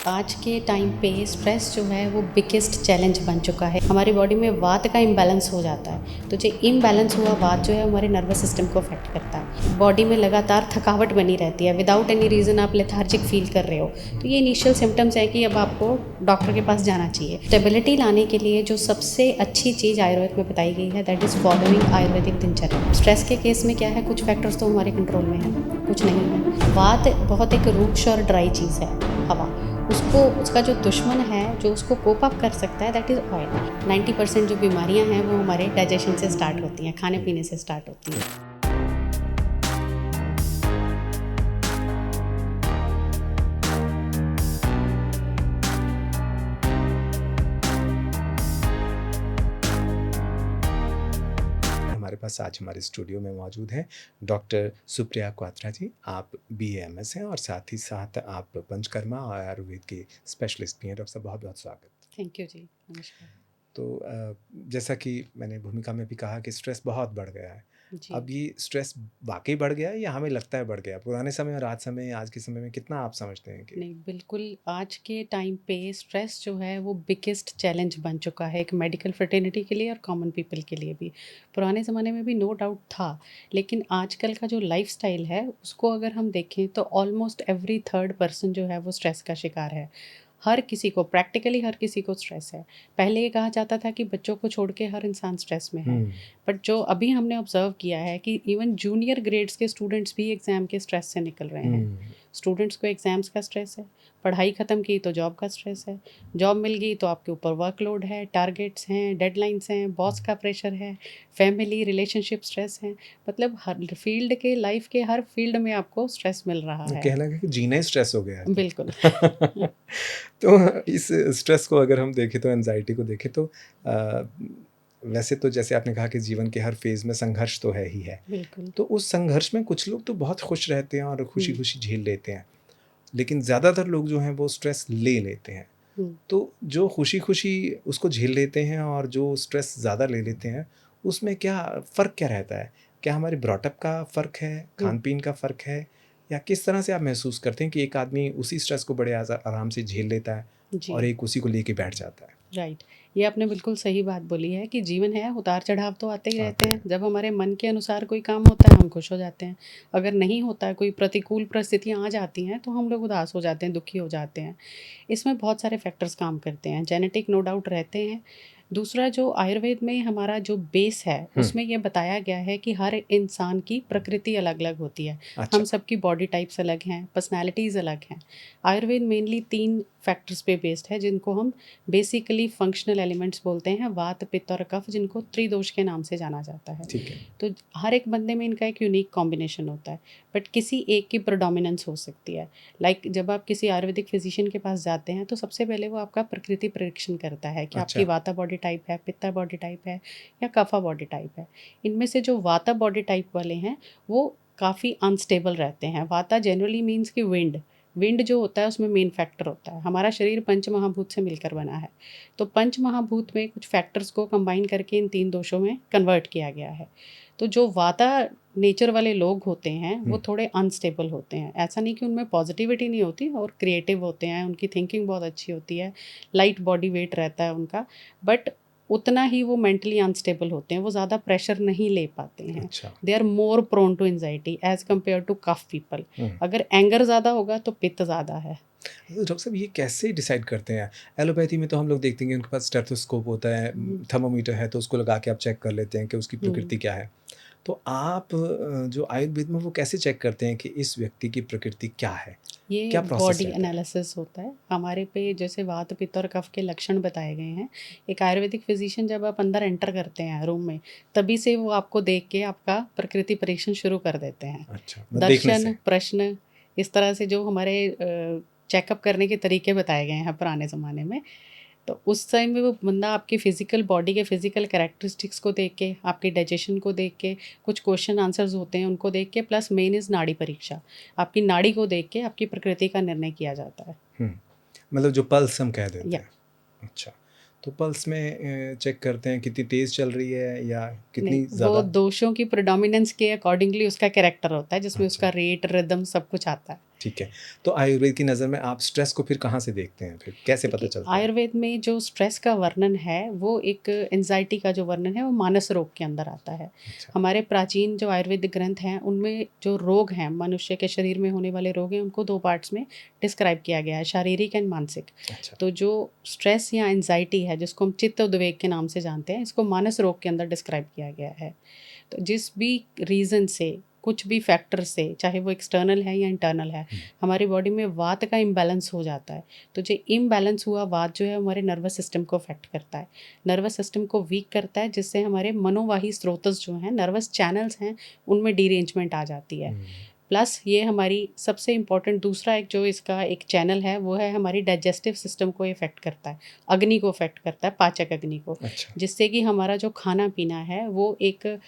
आज के टाइम पे स्ट्रेस जो है वो बिगेस्ट चैलेंज बन चुका है। हमारी बॉडी में वात का इम्बैलेंस हो जाता है, तो जो इम्बैलेंस हुआ वात जो है हमारे नर्वस सिस्टम को अफेक्ट करता है। बॉडी में लगातार थकावट बनी रहती है, विदाउट एनी रीज़न आप लेथार्जिक फील कर रहे हो, तो ये इनिशियल सिम्टम्स है कि अब आपको डॉक्टर के पास जाना चाहिए। स्टेबिलिटी लाने के लिए जो सबसे अच्छी चीज़ आयुर्वेद में बताई गई है दैट इज़ फॉलोइंग आयुर्वेदिक दिनचर्या। स्ट्रेस के केस में क्या है, कुछ फैक्टर्स तो हमारे कंट्रोल में है, कुछ नहीं है। वात बहुत एक रूक्ष और ड्राई चीज़ है, हवा। उसको उसका जो दुश्मन है जो उसको कोप अप कर सकता है दैट इज़ ऑयल। 90% जो बीमारियां हैं वो हमारे डाइजेशन से स्टार्ट होती हैं, खाने पीने से स्टार्ट होती हैं। हमारे पास आज हमारे स्टूडियो में मौजूद हैं डॉक्टर सुप्रिया क्वात्रा जी। आप BAMS हैं और साथ ही साथ आप पंचकर्मा और आयुर्वेद के स्पेशलिस्ट भी हैं। डॉक्टर साहब, बहुत बहुत स्वागत। थैंक यू जी, नमस्कार। तो जैसा कि मैंने भूमिका में भी कहा कि स्ट्रेस बहुत बढ़ गया है। जी अब ये स्ट्रेस वाकई बढ़ गया है या हमें लगता है बढ़ गया? पुराने समय और आज के समय में कितना आप समझते हैं कि नहीं, बिल्कुल आज के टाइम पे स्ट्रेस जो है वो बिगेस्ट चैलेंज बन चुका है, एक मेडिकल फ्रेटर्निटी के लिए और कॉमन पीपल के लिए भी। पुराने ज़माने में भी नो डाउट था, लेकिन आजकल का जो लाइफस्टाइल है उसको अगर हम देखें तो ऑलमोस्ट एवरी थर्ड पर्सन जो है वो स्ट्रेस का शिकार है। हर किसी को, प्रैक्टिकली हर किसी को स्ट्रेस है। पहले ये कहा जाता था कि बच्चों को छोड़ के हर इंसान स्ट्रेस में है, बट जो अभी हमने ऑब्जर्व किया है कि इवन जूनियर ग्रेड्स के स्टूडेंट्स भी एग्ज़ाम के स्ट्रेस से निकल रहे हैं। स्टूडेंट्स को एग्ज़ाम्स का स्ट्रेस है, पढ़ाई ख़त्म की तो जॉब का स्ट्रेस है, जॉब मिल गई तो आपके ऊपर वर्कलोड है, टारगेट्स हैं, डेडलाइंस हैं, बॉस का प्रेशर है, फैमिली रिलेशनशिप स्ट्रेस है। मतलब हर फील्ड के, लाइफ के हर फील्ड में आपको स्ट्रेस मिल रहा है। कहना कि जीना ही स्ट्रेस हो गया है बिल्कुल। तो इस स्ट्रेस को अगर हम देखें तो एंजाइटी को देखें तो वैसे तो जैसे आपने कहा कि जीवन के हर फेज़ में संघर्ष तो है ही है। बिल्कुल। तो उस संघर्ष में कुछ लोग तो बहुत खुश रहते हैं और खुशी हुँ, खुशी झेल लेते हैं, लेकिन ज़्यादातर लोग जो हैं वो स्ट्रेस ले लेते हैं। हुँ। तो जो खुशी खुशी उसको झेल लेते हैं और जो स्ट्रेस ज़्यादा ले लेते हैं, उसमें क्या फ़र्क क्या रहता है? क्या हमारे ब्रॉटअप का फ़र्क है, हुँ, खान पीन का फ़र्क है, या किस तरह से आप महसूस करते हैं कि एक आदमी उसी स्ट्रेस को बड़े आराम से झेल लेता है और जी, एक उसी को लेके बैठ जाता है? राइट। ये आपने बिल्कुल सही बात बोली है कि जीवन है, उतार-चढ़ाव तो आते ही रहते आते हैं। हैं। जब हमारे मन के अनुसार कोई काम होता है, हम खुश हो जाते हैं। अगर नहीं होता है, कोई प्रतिकूल परिस्थितियाँ आ जाती हैं, तो हम लोग उदास हो जाते हैं, दुखी हो जाते हैं। इसमें बहुत सारे फैक्टर्स काम करते हैं, जेनेटिक नो डाउट रहते हैं। दूसरा जो आयुर्वेद में हमारा जो बेस है, हुँ, उसमें ये बताया गया है कि हर इंसान की प्रकृति अलग-अलग होती है। अच्छा, हम सबकी बॉडी टाइप्स अलग हैं, पर्सनैलिटीज़ अलग हैं। आयुर्वेद मेनली 3 फैक्टर्स पे बेस्ड है, जिनको हम बेसिकली फंक्शनल एलिमेंट्स बोलते हैं, वात, पित्त और कफ, जिनको त्रिदोष के नाम से जाना जाता है। ठीक है। तो हर एक बंदे में इनका एक यूनिक कॉम्बिनेशन होता है, बट किसी एक की प्रोडोमिनेंस हो सकती है। लाइक जब आप किसी आयुर्वेदिक फिजिशियन के पास जाते हैं तो सबसे पहले वो आपका प्रकृति परीक्षण करता है कि आपकी अच्छा, वाता बॉडी टाइप है, पित्ता बॉडी टाइप है या कफा बॉडी टाइप है। इनमें से जो वाता बॉडी टाइप वाले हैं वो काफ़ी अनस्टेबल रहते हैं। वाता जनरली मीन्स कि विंड, विंड जो होता है उसमें मेन फैक्टर होता है। हमारा शरीर पंच महाभूत से मिलकर बना है, तो पंच महाभूत में कुछ फैक्टर्स को कंबाइन करके इन 3 दोषों में कन्वर्ट किया गया है। तो जो वाता नेचर वाले लोग होते हैं वो हुँ, थोड़े अनस्टेबल होते हैं। ऐसा नहीं कि उनमें पॉजिटिविटी नहीं होती, और क्रिएटिव होते हैं, उनकी थिंकिंग बहुत अच्छी होती है, लाइट बॉडी वेट रहता है उनका, बट उतना ही वो मेंटली अनस्टेबल होते हैं, वो ज़्यादा प्रेशर नहीं ले पाते हैं। अच्छा, they are more prone to anxiety as compared to kapha people. Hmm. अगर एंगर ज़्यादा होगा तो पित्त ज़्यादा है। तो डॉक्टर साहब, ये कैसे डिसाइड करते हैं? एलोपैथी में तो हम लोग देखते हैं कि उनके पास स्टेथोस्कोप होता है, हुँ, थर्मामीटर है, तो उसको लगा के आप चेक कर लेते हैं कि उसकी हुँ। प्रकृति क्या है। तो आप जो आयुर्वेद में वो कैसे चेक करते हैं कि इस व्यक्ति की प्रकृति क्या है? ये क्या प्रोसेस बॉडी रहता है? एनालिसिस होता है हमारे पे, जैसे वात, पित्त और कफ के लक्षण बताए गए हैं। एक आयुर्वेदिक फिजिशियन जब आप अंदर एंटर करते हैं रूम में, तभी से वो आपको देख के आपका प्रकृति परीक्षण शुरू कर देते हैं। अच्छा, मतलब देखने दर्शन, से। प्रश्न, इस तरह से जो हमारे चेकअप करने के तरीके बताए गए हैं पुराने ज़माने में। तो उस टाइम में वो बंदा आपकी फ़िज़िकल बॉडी के फ़िज़िकल कैरेक्टरिस्टिक्स को देख के, आपके डाइजेशन को देख के, कुछ क्वेश्चन आंसर्स होते हैं उनको देख के, प्लस मेन इज़ नाड़ी परीक्षा। आपकी नाड़ी को देख के आपकी प्रकृति का निर्णय किया जाता है। हुँ, मतलब जो पल्स हम कह देते या हैं। अच्छा, तो पल्स में चेक करते हैं कितनी तेज़ चल रही है या नहीं, कितनी वो ज़्यादा? दोषों की प्रेडोमिनेंस के अकॉर्डिंगली उसका कैरेक्टर होता है, जिसमें अच्छा, उसका रेट, रिदम सब कुछ आता है। ठीक है। तो आयुर्वेद की नज़र में आप स्ट्रेस को फिर कहाँ से देखते हैं फिर? कैसे पता देखिए, चलता है? आयुर्वेद में जो स्ट्रेस का वर्णन है, वो एक एंग्ज़ायटी का जो वर्णन है, वो मानस रोग के अंदर आता है। अच्छा, हमारे प्राचीन जो आयुर्वेदिक ग्रंथ हैं, उनमें जो रोग हैं, मनुष्य के शरीर में होने वाले रोग हैं, उनको 2 पार्ट्स में डिस्क्राइब किया गया है, शारीरिक एंड मानसिक। अच्छा। तो जो स्ट्रेस या एंग्ज़ायटी है, जिसको हम चित्त उद्वेग के नाम से जानते हैं, इसको मानस रोग के अंदर डिस्क्राइब किया गया है। तो जिस भी रीज़न से, कुछ भी फैक्टर से, चाहे वो एक्सटर्नल है या इंटरनल है, हुँ, हमारी बॉडी में वात का इम्बैलेंस हो जाता है। तो जो इम्बैलेंस हुआ वात जो है, हमारे नर्वस सिस्टम को अफेक्ट करता है। नर्वस सिस्टम को वीक करता है, जिससे हमारे मनोवाही स्रोतस जो हैं, नर्वस चैनल्स हैं, उनमें डीरेंजमेंट आ जाती है। हुँ, प्लस ये हमारी सबसे इम्पोर्टेंट दूसरा एक जो इसका एक चैनल है, वो है हमारी डाइजेस्टिव सिस्टम को इफ़ेक्ट करता है, अग्नि को इफ़ेक्ट करता है, पाचक अग्नि को। अच्छा। जिससे कि हमारा जो खाना-पीना है, वो एक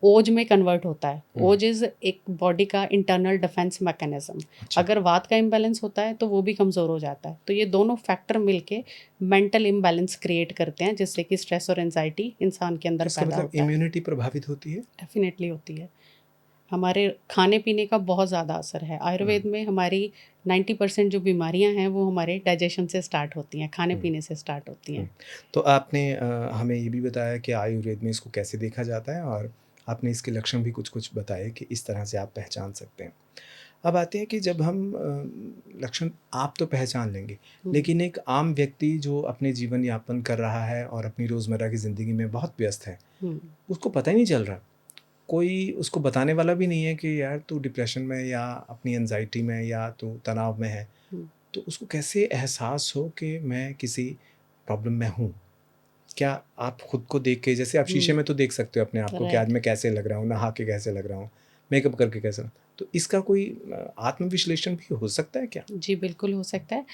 ओज में कन्वर्ट होता है। हुँ, ओज इज़ एक बॉडी का इंटरनल डिफेंस मैकेनिज़्म। अच्छा। अगर वात का इम्बैलेंस होता है, तो वो भी कमज़ोर हो जाता है। तो ये दोनों फैक्टर मिलके मेंटल इम्बैलेंस क्रिएट करते हैं, जिससे कि स्ट्रेस और एंग्ज़ायटी इंसान के तो अंदर इसका पैदा मतलब होता है। इम्यूनिटी प्रभावित होती है? डेफ़िनेटली होती है। हमारे खाने-पीने का बहुत ज़्यादा असर है। हुँ, आयुर्वेद में हमारी 90% जो बीमारियाँ हैं, वो हमारे डाइजेशन से स्टार्ट होती हैं, हुँ, खाने-पीने से स्टार्ट होती हुँ। हैं। तो आपने हमें ये भी बताया कि आयुर्वेद में इसको कैसे देखा जाता है और आपने इसके लक्षण भी कुछ-कुछ बताए कि इस तरह से आप पहचान सकते हैं। अब आते हैं कि जब हम लक्षण आप तो पहचान लेंगे, हुँ, लेकिन एक आम व्यक्ति जो अपने जीवन यापन कर रहा है और अपनी रोज़मर्रा की ज़िंदगी में बहुत व्यस्त है, हुँ, उसको पता ही नहीं चल रहा। कोई उसको बताने वाला भी नहीं है कि यार तू डिप्रेशन में या अपनी एंग्ज़ायटी में या तू तनाव में है। हुँ, तो उसको कैसे एहसास हो कि मैं किसी प्रॉब्लम में हूँ? क्या आप खुद को देख के जैसे आप शीशे हुँ, में तो देख सकते हो अपने आप को कि आज राइट। मैं कैसे लग रहा हूँ, नहा के कैसे लग रहा हूँ, मेकअप करके कैसा तो इसका कोई आत्म-विश्लेषण भी हो सकता है क्या? जी, बिल्कुल हो सकता है।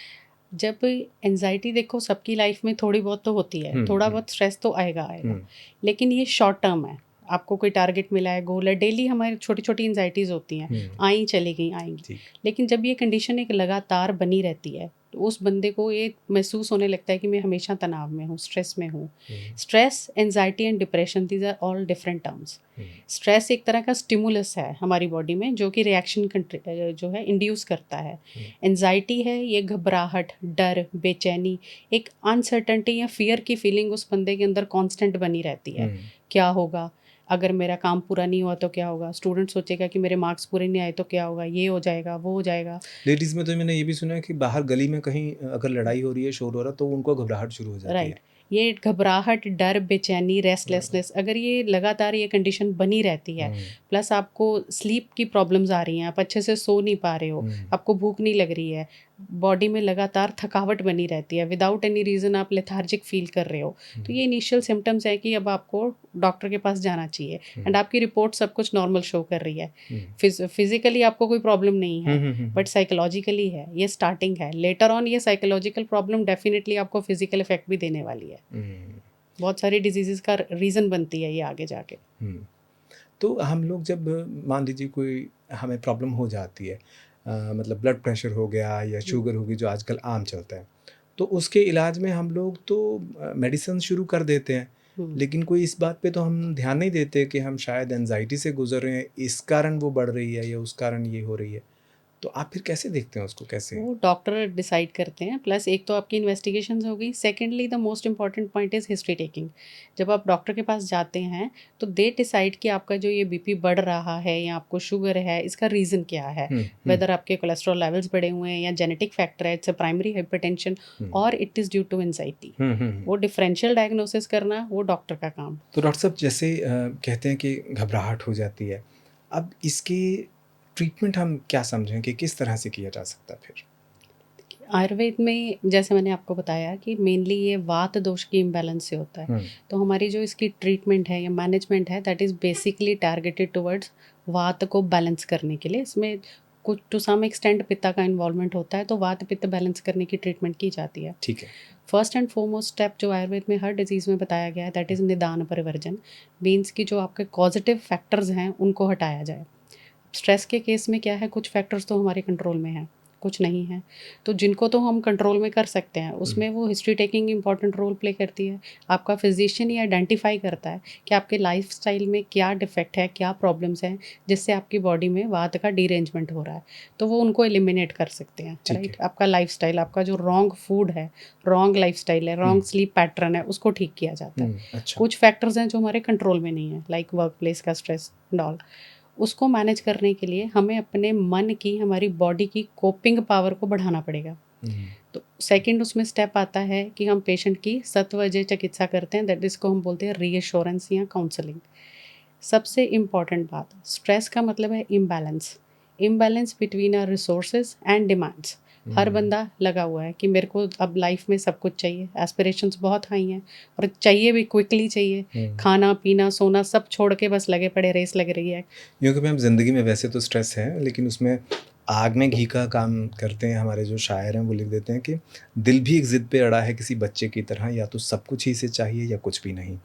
जब एंग्ज़ायटी देखो सबकी लाइफ़ में थोड़ी बहुत तो होती है, हुँ, थोड़ा हुँ, बहुत स्ट्रेस तो आएगा, आएगा। हुँ, लेकिन ये शॉर्ट टर्म है। आपको कोई टारगेट मिला है, गोल है, डेली हमारी छोटी-छोटी एंग्ज़ायटीज़ होती हैं, हुँ, आई चली गई, आएँगी। ठीक। लेकिन जब ये कंडीशन एक लगातार बनी रहती है, तो उस बंदे को ये महसूस होने लगता है कि मैं हमेशा तनाव में हूँ, स्ट्रेस में हूँ। Hmm, stress, anxiety and depression these are all different terms. Hmm, stress एक तरह का स्टिमुलस है हमारी बॉडी में, जो कि रिएक्शन जो है इंड्यूस करता है। हुँ, एंग्जाइटी है ये घबराहट, डर, बेचैनी, एक अनसर्टेनिटी या फ़ियर की फीलिंग उस बंदे के अंदर कांस्टेंट बनी रहती है। हुँ। क्या होगा? अगर मेरा काम पूरा नहीं हुआ तो क्या होगा? स्टूडेंट सोचेगा कि मेरे मार्क्स पूरे नहीं आए तो क्या होगा? ये हो जाएगा, वो हो जाएगा। लेडीज़ में तो मैंने ये भी सुना है कि बाहर गली में कहीं अगर लड़ाई हो रही है, शोर हो रहा है, तो उनको घबराहट शुरू हो जाती है। राइट। ये घबराहट, डर, बेचैनी, हाँ, रेस्टलेसनेस अगर ये लगातार ये कंडीशन बनी रहती है, हुँ, प्लस आपको स्लीप की प्रॉब्लम्स आ रही हैं, आप अच्छे से सो नहीं पा रहे हो, हुँ, आपको भूख नहीं लग रही है, बॉडी में लगातार थकावट बनी रहती है, विदाउट एनी रीज़न आप लेथार्जिक फ़ील कर रहे हो, हुँ, तो ये इनिशियल सिम्पटम्स हैं कि अब आपको डॉक्टर के पास जाना चाहिए हुँ, एंड आपकी रिपोर्ट सब कुछ नॉर्मल शो कर रही है। हुँ, फिज़िकली आपको कोई प्रॉब्लम नहीं हुँ, है, hmm, hmm, hmm, but psychologically है, ये स्टार्टिंग है। लेटर ऑन ये साइकोलॉजिकल प्रॉब्लम डेफ़िनिटली आपको फिज़िकल इफ़ेक्ट भी देने वाली है। हुँ, बहुत सारी डिजीज़ेज़ का रीज़न बनती है ये आगे जाके। हुँ। तो हम लोग जब मान लीजिए कोई हमें प्रॉब्लम हो जाती है मतलब ब्लड प्रेशर हो गया या हुँ, शुगर हो गई जो आजकल आम चलता है, तो उसके इलाज में हम लोग तो मेडिसिन शुरू कर देते हैं, हुँ। लेकिन कोई इस बात पे तो हम ध्यान नहीं देते कि हम शायद एंग्ज़ायटी से गुज़र रहे हैं, इस कारण वो बढ़ रही है या उस कारण ये हो रही है। तो आप फिर कैसे देखते हैं उसको कैसे? वो डॉक्टर डिसाइड करते हैं, प्लस एक तो आपकी इन्वेस्टिगेशंस हो गई, secondly the most important point is history taking. जब आप डॉक्टर के पास जाते हैं, तो दे डिसाइड कि आपका जो ये बीपी बढ़ रहा है या आपको शुगर है, इसका रीज़न क्या है? हुँ, हुँ, वेदर आपके कोलेस्ट्रॉल लेवल्स बढ़े हुए हैं या जेनेटिक फैक्टर है, it's a primary hypertension hmm, और it is due to anxiety. Hmm, hmm, hmm. वो डिफरेंशियल डायग्नोसिस करना, वो डॉक्टर का काम। तो डॉक्टर साहब जैसे कहते हैं कि घबराहट हो जाती है, अब इसकी ट्रीटमेंट हम क्या समझें कि किस तरह से किया जा सकता है फिर? आयुर्वेद में जैसे मैंने आपको बताया कि मेनली ये वात दोष की इम्बैलेंस से होता है। हुँ, तो हमारी जो इसकी ट्रीटमेंट है या मैनेजमेंट है that is basically targeted towards वात को बैलेंस करने के लिए। इसमें कुछ टू सम एक्सटेंट पित्ता का इन्वॉल्वमेंट होता है, तो वात पित्त बैलेंस करने की ट्रीटमेंट की जाती है। ठीक है। फर्स्ट एंड फॉरमोस्ट स्टेप जो आयुर्वेद में हर डिज़ीज़ में बताया गया है दैट इज़ निदान परिवर्जन। मीन्स कि जो आपके पॉजिटिव फैक्टर्स हैं उनको हटाया जाए। स्ट्रेस के केस में क्या है, कुछ फैक्टर्स तो हमारे कंट्रोल में हैं, कुछ नहीं है। तो जिनको तो हम कंट्रोल में कर सकते हैं, उसमें वो history taking important role play करती है। आपका फिजिशियन ये आइडेंटिफाई करता है कि आपके लाइफस्टाइल में क्या डिफेक्ट है, क्या प्रॉब्लम्स हैं, जिससे आपकी बॉडी में वात का डीरेंजमेंट हो रहा है। तो वो उनको एलिमिनेट कर सकते हैं, ठीक राइट। है। आपका लाइफस्टाइल, आपका जो रॉन्ग फूड है, रॉन्ग लाइफस्टाइल है, रॉन्ग स्लीप पैटर्न है, उसको ठीक किया जाता है। अच्छा। कुछ फैक्टर्स हैं जो हमारे कंट्रोल में नहीं है, लाइक वर्क प्लेस का स्ट्रेस एंड ऑल। उसको मैनेज करने के लिए हमें अपने मन की, हमारी बॉडी की कोपिंग पावर को बढ़ाना पड़ेगा। तो सेकंड उसमें स्टेप आता है कि हम पेशेंट की सत्वजय चिकित्सा करते हैं, दैट इसको हम बोलते हैं रीएश्योरेंस या काउंसलिंग। सबसे इम्पॉर्टेंट बात, स्ट्रेस का मतलब है imbalance, imbalance between our resources and demands. हर बंदा लगा हुआ है कि मेरे को अब लाइफ में सब कुछ चाहिए, एस्पिरेशंस बहुत हाई हैं और चाहिए भी क्विकली चाहिए। खाना पीना सोना सब छोड़ के बस लगे पड़े, रेस लग रही है। क्योंकि मैम ज़िंदगी में वैसे तो स्ट्रेस है, लेकिन उसमें आग में घी का काम करते हैं हमारे जो शायर हैं, वो लिख देते हैं कि दिल भी एक ज़िद पे अड़ा है किसी बच्चे की तरह, या तो सब कुछ ही इसे चाहिए या कुछ भी नहीं।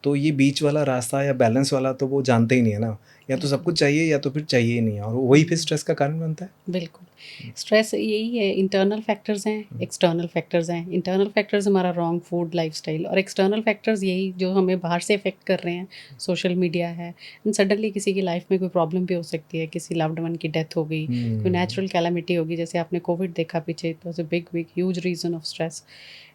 तो ये बीच वाला रास्ता या बैलेंस वाला तो वो जानते ही नहीं है ना, या तो सब बिल्कुल कुछ चाहिए या तो फिर चाहिए ही नहीं है, और वही फिर स्ट्रेस का कारण बनता है। बिल्कुल। स्ट्रेस यही है, इंटरनल फैक्टर्स हैं, एक्सटर्नल फैक्टर्स हैं। इंटरनल फैक्टर्स हमारा रॉन्ग फूड लाइफस्टाइल, और एक्सटर्नल फैक्टर्स यही जो हमें बाहर से इफेक्ट कर रहे हैं, सोशल मीडिया है। एंड सडनली किसी की लाइफ में कोई प्रॉब्लम भी हो सकती है, किसी लव्ड वन की डेथ हो गई, कोई नेचुरल कैलामिटी होगी, जैसे आपने कोविड देखा पीछे, it was a big big huge reason of stress.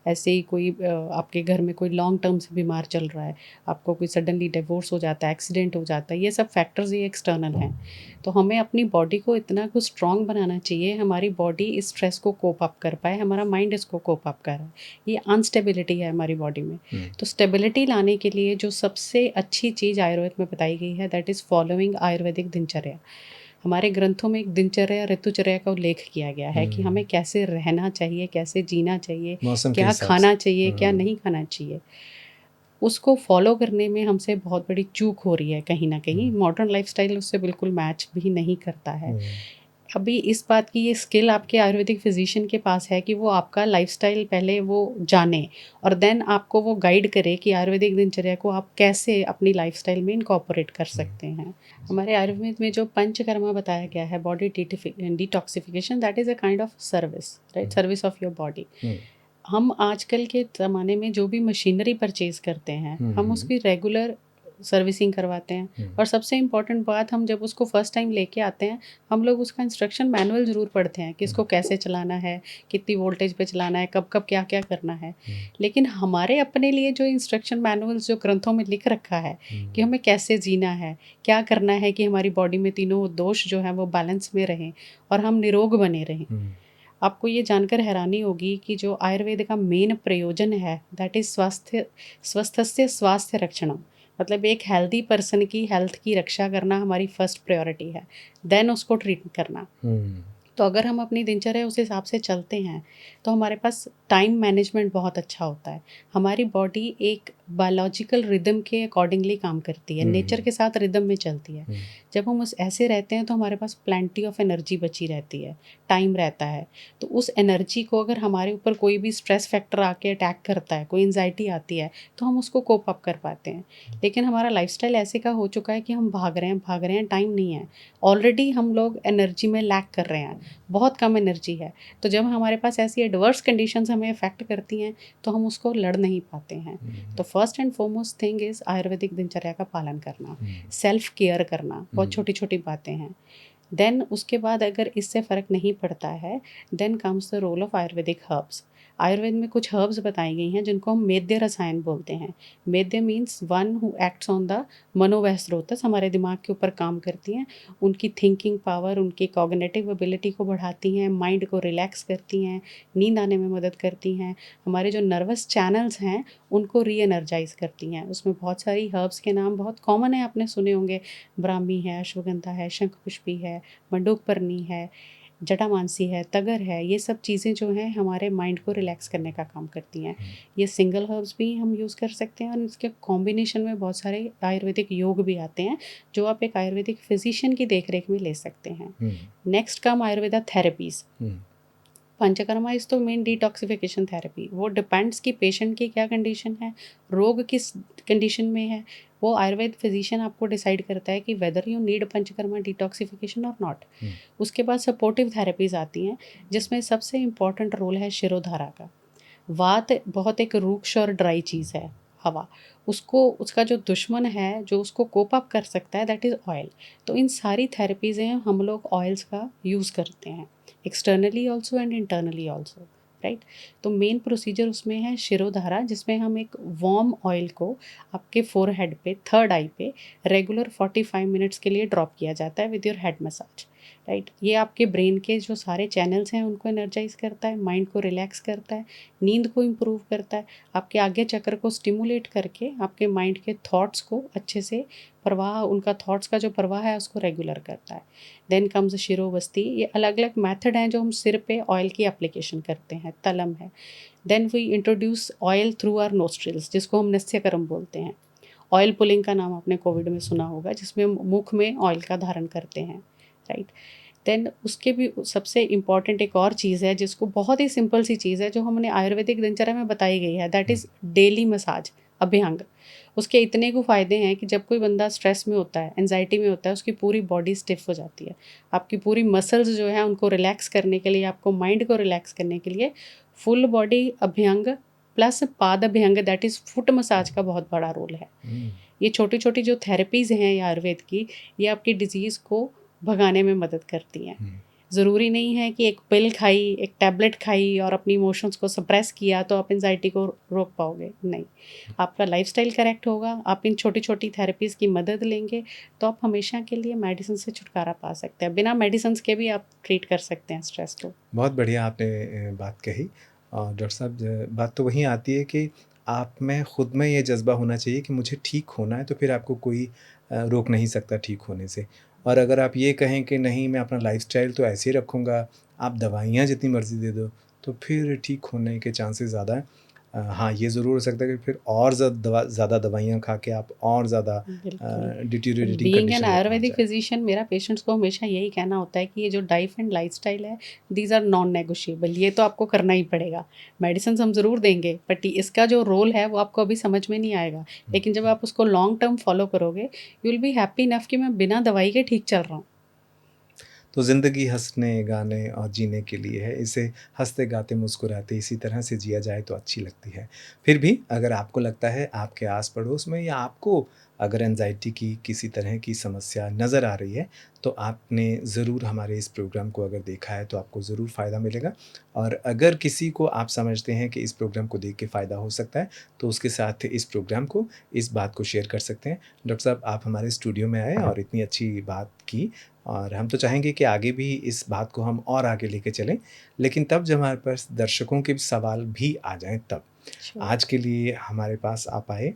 ऐसे ही कोई आपके घर में कोई लॉन्ग टर्म से बीमार चल रहा है, आपको कोई सडनली डिवोर्स हो जाता है, एक्सीडेंट हो जाता है, ये सब फैक्टर्स ये एक्सटर्नल हैं। तो हमें अपनी बॉडी को इतना कुछ स्ट्रॉन्ग बनाना चाहिए, हमारी बॉडी इस स्ट्रेस को कोप अप कर पाए, हमारा माइंड इसको कोप अप कर रहा है। ये अनस्टेबिलिटी है हमारी बॉडी में। तो स्टेबिलिटी लाने के लिए जो सबसे अच्छी चीज़ आयुर्वेद में बताई गई है, दैट इज़ फॉलोइंग आयुर्वेदिक दिनचर्या। हमारे ग्रंथों में एक दिनचर्या ऋतुचर्या का उल्लेख किया गया है कि हमें कैसे रहना चाहिए, कैसे जीना चाहिए, मौसम के क्या हिसाब से। खाना चाहिए, क्या नहीं खाना चाहिए। उसको फॉलो करने में हमसे बहुत बड़ी चूक हो रही है कहीं न कहीं। मॉडर्न लाइफ़स्टाइल उससे बिल्कुल मैच भी नहीं करता है। अभी इस बात की ये स्किल आपके आयुर्वेदिक फ़िज़िशियन के पास है कि वो आपका लाइफ़स्टाइल पहले वो जाने और देन आपको वो गाइड करे कि आयुर्वेदिक दिनचर्या को आप कैसे अपनी लाइफ़स्टाइल में इनकॉर्पोरेट कर सकते हैं। हमारे आयुर्वेद में जो पंचकर्मा बताया गया है, body detoxification, that is a kind of service, right? Service of your body. हम आजकल के ज़माने में जो भी मशीनरी परचेज़ करते हैं, हम उसकी रेगुलर सर्विसिंग करवाते हैं। और सबसे इम्पोर्टेंट बात, हम जब उसको फर्स्ट टाइम लेके आते हैं, हम लोग उसका इंस्ट्रक्शन मैनुअल ज़रूर पढ़ते हैं कि इसको कैसे चलाना है, कितनी वोल्टेज पे चलाना है, कब-कब क्या-क्या करना है। लेकिन हमारे अपने लिए जो इंस्ट्रक्शन मैनुअल्स जो ग्रंथों में लिख रखा है कि हमें कैसे जीना है, क्या करना है कि हमारी बॉडी में तीनों दोष जो हैं वो बैलेंस में रहें और हम निरोग बने रहें। आपको ये जानकर हैरानी होगी कि जो आयुर्वेद का मेन प्रयोजन है, दैट इज़ स्वस्थस्य स्वास्थ्य रक्षणम। मतलब एक हेल्दी पर्सन की हेल्थ की रक्षा करना हमारी फर्स्ट प्रायोरिटी है, देन उसको ट्रीट करना। तो अगर हम अपनी दिनचर्या उस हिसाब से चलते हैं, तो हमारे पास टाइम मैनेजमेंट बहुत अच्छा होता है। हमारी बॉडी एक बायोलॉजिकल रिदम के अकॉर्डिंगली काम करती है, नेचर के साथ रिदम में चलती है। जब हम उस ऐसे रहते हैं तो हमारे पास प्लेंटी ऑफ एनर्जी बची रहती है, टाइम रहता है। तो उस एनर्जी को अगर हमारे ऊपर कोई भी स्ट्रेस फैक्टर आके अटैक करता है, कोई एंग्जाइटी आती है, तो हम उसको कोप अप कर पाते हैं। लेकिन हमारा लाइफस्टाइल ऐसे का हो चुका है कि हम भाग रहे हैं, टाइम नहीं है। ऑलरेडी हम लोग एनर्जी में लैक कर रहे हैं, बहुत कम एनर्जी है। तो जब हमारे पास ऐसी एडवर्स कंडीशंस हमें अफेक्ट करती हैं, तो हम उसको लड़ नहीं पाते हैं। तो first and foremost thing is Ayurvedic दिनचर्या का पालन करना, सेल्फ केयर करना, बहुत छोटी छोटी बातें हैं। देन उसके बाद अगर इससे फ़र्क नहीं पड़ता है, then comes the role of Ayurvedic herbs. Ayurveda में कुछ हर्ब्स बताई गई हैं जिनको हम मेद्य रसायन बोलते हैं। Medhya means one who acts on the manovaha srotas, हमारे दिमाग के ऊपर काम करती हैं, उनकी थिंकिंग पावर, उनकी कॉग्निटिव एबिलिटी को बढ़ाती हैं, माइंड को रिलैक्स करती हैं, नींद आने में मदद करती हैं, हमारे जो नर्वस चैनल्स हैं उनको री एनर्जाइज करती हैं। उसमें बहुत सारी हर्ब्स के नाम बहुत कॉमन है, आपने सुने होंगे। ब्राह्मी है, अश्वगंधा है, शंखपुष्पी है, मंडूकपर्णी है, जटामांसी है, तगर है। ये सब चीज़ें जो हैं हमारे माइंड को रिलैक्स करने का काम करती हैं। ये सिंगल हर्ब्स भी हम यूज़ कर सकते हैं और इसके कॉम्बिनेशन में बहुत सारे आयुर्वेदिक योग भी आते हैं, जो आप एक आयुर्वेदिक फिजिशियन की देख रेख में ले सकते हैं। Next come Ayurveda therapies. Panchakarma is तो मेन डिटॉक्सिफिकेशन थेरेपी। वो डिपेंड्स कि पेशेंट की क्या कंडीशन है, रोग किस कंडीशन में है, वो आयुर्वेद फिजिशियन आपको डिसाइड करता है कि whether you need panchakarma detoxification और नॉट। उसके बाद सपोर्टिव थेरेपीज आती हैं, जिसमें सबसे इम्पॉर्टेंट रोल है शिरोधारा का। वात बहुत एक रूक्ष और ड्राई चीज़ है, हवा। उसको उसका जो दुश्मन है, जो उसको कोप अप कर सकता है, दैट इज़ ऑयल। तो इन सारी थेरेपीज़ हैं, हम लोग ऑयल्स का यूज़ करते हैं, externally also and internally also, right. तो मेन प्रोसीजर उसमें है शिरोधारा, जिसमें हम एक वार्म ऑयल को आपके फोरहेड पे, थर्ड आई पे रेगुलर 45 मिनट्स के लिए ड्रॉप किया जाता है with your head massage, right. ये आपके ब्रेन के जो सारे चैनल्स हैं उनको एनर्जाइज करता है, माइंड को रिलैक्स करता है, नींद को इम्प्रूव करता है, आपके आज्ञा चक्र को स्टिमुलेट करके आपके माइंड के थॉट्स को अच्छे से प्रवाह, उनका थॉट्स का जो प्रवाह है उसको रेगुलर करता है। Then comes Shirovasti. ये अलग अलग मेथड हैं जो हम सिर पे ऑयल की एप्लीकेशन करते हैं, तलम है। Then we introduce oil through our nostrils, जिसको हम नस्यकरम बोलते हैं। ऑयल पुलिंग का नाम आपने कोविड में सुना होगा, जिसमें मुख में ऑयल का धारण करते हैं, राइट। देन उसके भी सबसे इम्पॉर्टेंट एक और चीज़ है, जिसको बहुत ही सिंपल सी चीज़ है जो हमने आयुर्वेदिक दिनचर्या में बताई गई है, दैट इज़ डेली मसाज, अभ्यंग। उसके इतने को फ़ायदे हैं कि जब कोई बंदा स्ट्रेस में होता है, एंजाइटी में होता है, उसकी पूरी बॉडी स्टिफ हो जाती है। आपकी पूरी मसल्स जो है उनको रिलैक्स करने के लिए, आपको माइंड को रिलैक्स करने के लिए फुल बॉडी अभ्यंग प्लस पाद अभ्यंग, दैट इज़ फुट मसाज का बहुत बड़ा रोल है। ये छोटी छोटी जो थेरेपीज़ हैं ये आयुर्वेद की, ये आपकी डिजीज़ को भगाने में मदद करती हैं। ज़रूरी नहीं है कि एक पिल खाई, एक टैबलेट खाई और अपनी इमोशंस को सप्रेस किया तो आप एंजाइटी को रोक पाओगे, नहीं। आपका लाइफस्टाइल करेक्ट होगा, आप इन छोटी छोटी थेरेपीज़ की मदद लेंगे तो आप हमेशा के लिए मेडिसिन से छुटकारा पा सकते हैं। बिना मेडिसिन के भी आप ट्रीट कर सकते हैं स्ट्रेस को। बहुत बढ़िया आपने बात कही। और डॉक्टर साहब, बात तो वहीं आती है कि आप में खुद में ये जज़्बा होना चाहिए कि मुझे ठीक होना है, तो फिर आपको कोई रोक नहीं सकता ठीक होने से। और अगर आप ये कहें कि नहीं, मैं अपना लाइफ़स्टाइल तो ऐसे ही रखूँगा, आप दवाइयाँ जितनी मर्ज़ी दे दो, तो फिर ठीक होने के चांसेस ज़्यादा हैं। हाँ, ये ज़रूर हो सकता है कि फिर और ज़्यादा दवाइयाँ खा के आप और ज़्यादा बिल्कुल। डिटीरियोरेटिंग बीइंग एन कंडीशन में पहुँच आयुर्वेदिक जाएँ। फिजिशियन, मेरा पेशेंट्स को हमेशा यही कहना होता है कि ये जो डाइट एंड लाइफस्टाइल है, दीज आर नॉन नेगोशिएबल। ये तो आपको करना ही पड़ेगा। मेडिसिन हम ज़रूर देंगे, बट इसका जो रोल है वो आपको अभी समझ में नहीं आएगा, लेकिन जब आप उसको लॉन्ग टर्म फॉलो करोगे, you will be happy enough कि मैं बिना दवाई के ठीक चल रहा हूँ। तो ज़िंदगी हँसने, गाने और जीने के लिए है। इसे हँसते-गाते, मुस्कुराते इसी तरह से जिया जाए तो अच्छी लगती है। फिर भी अगर आपको लगता है आपके आस-पड़ोस में या आपको अगर एंग्ज़ायटी की किसी तरह की समस्या नज़र आ रही है, तो आपने ज़रूर हमारे इस प्रोग्राम को अगर देखा है तो आपको ज़रूर फ़ायदा मिलेगा। और अगर किसी को आप समझते हैं कि इस प्रोग्राम को देख के फ़ायदा हो सकता है, तो उसके साथ इस प्रोग्राम को, इस बात को शेयर कर सकते हैं। डॉक्टर साहब, आप हमारे स्टूडियो में आए और इतनी अच्छी बात की, और हम तो चाहेंगे कि आगे भी इस बात को हम और आगे लेके चलें, लेकिन तब जब हमारे पास दर्शकों के सवाल भी आ जाएँ तब। श्योर। आज के लिए हमारे पास आप आए,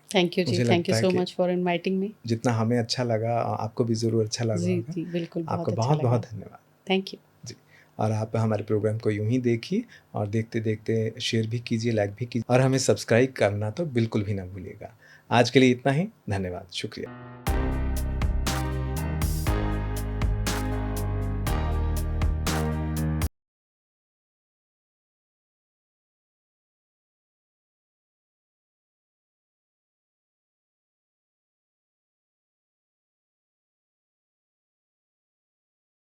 थैंक यू जी, मुझे थैंक यू लगता है सो कि मच फॉर इनवाइटिंग मी। जितना हमें अच्छा लगा आपको भी ज़रूर अच्छा लगा जी, होगा। जी, बिल्कुल आपका बहुत अच्छा लगा। बहुत-बहुत धन्यवाद। Thank you. जी, और आप हमारे प्रोग्राम को यूँ ही देखिए और देखते-देखते शेयर भी कीजिए, लाइक भी कीजिए और हमें सब्सक्राइब करना तो बिल्कुल भी ना भूलिएगा। आज के लिए इतना ही, धन्यवाद, शुक्रिया।